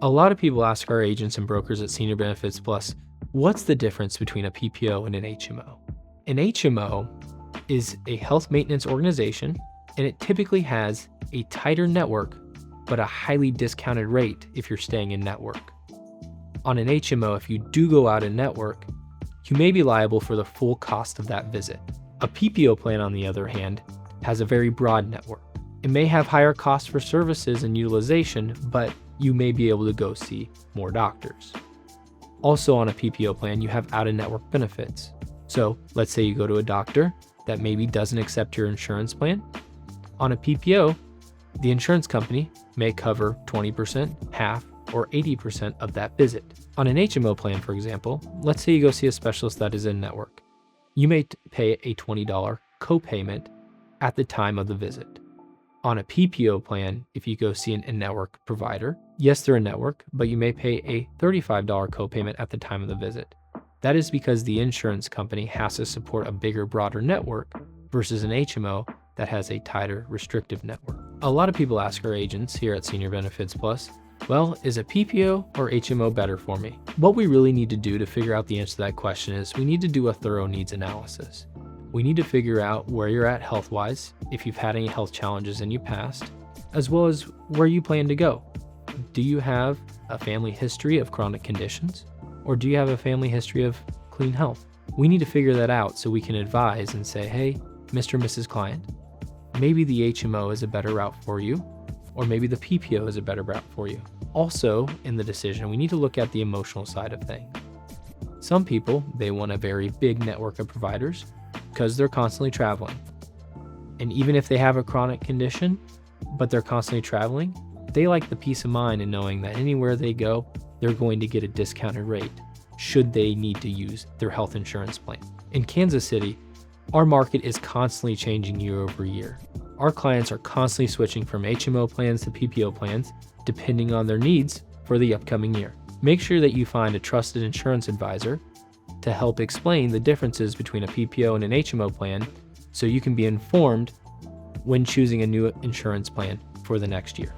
A lot of people ask our agents and brokers at Senior Benefits Plus, what's the difference between a PPO and an HMO? An HMO is a health maintenance organization, and it typically has a tighter network, but a highly discounted rate if you're staying in network. On an HMO, if you do go out in network, you may be liable for the full cost of that visit. A PPO plan, on the other hand, has a very broad network. It may have higher costs for services and utilization, but you may be able to go see more doctors. Also on a PPO plan, you have out-of-network benefits. So let's say you go to a doctor that maybe doesn't accept your insurance plan. On a PPO, the insurance company may cover 20%, half, or 80% of that visit. On an HMO plan, for example, let's say you go see a specialist that is in network. You may pay a $20 copayment at the time of the visit. On a PPO plan, if you go see an in-network provider, yes, they're in network, but you may pay a $35 copayment at the time of the visit. That is because the insurance company has to support a bigger, broader network versus an HMO that has a tighter, restrictive network. A lot of people ask our agents here at Senior Benefits Plus, well, is a PPO or HMO better for me? What we really need to do to figure out the answer to that question is we need to do a thorough needs analysis. We need to figure out where you're at health-wise, if you've had any health challenges in your past, as well as where you plan to go. Do you have a family history of chronic conditions, or do you have a family history of clean health? We need to figure that out so we can advise and say, hey, Mr. and Mrs. Client, maybe the HMO is a better route for you, or maybe the PPO is a better route for you. Also, in the decision, we need to look at the emotional side of things. Some people, they want a very big network of providers because they're constantly traveling. And even if they have a chronic condition, but they're constantly traveling, they like the peace of mind in knowing that anywhere they go, they're going to get a discounted rate should they need to use their health insurance plan. In Kansas City, our market is constantly changing year over year. Our clients are constantly switching from HMO plans to PPO plans, depending on their needs for the upcoming year. Make sure that you find a trusted insurance advisor to help explain the differences between a PPO and an HMO plan so you can be informed when choosing a new insurance plan for the next year.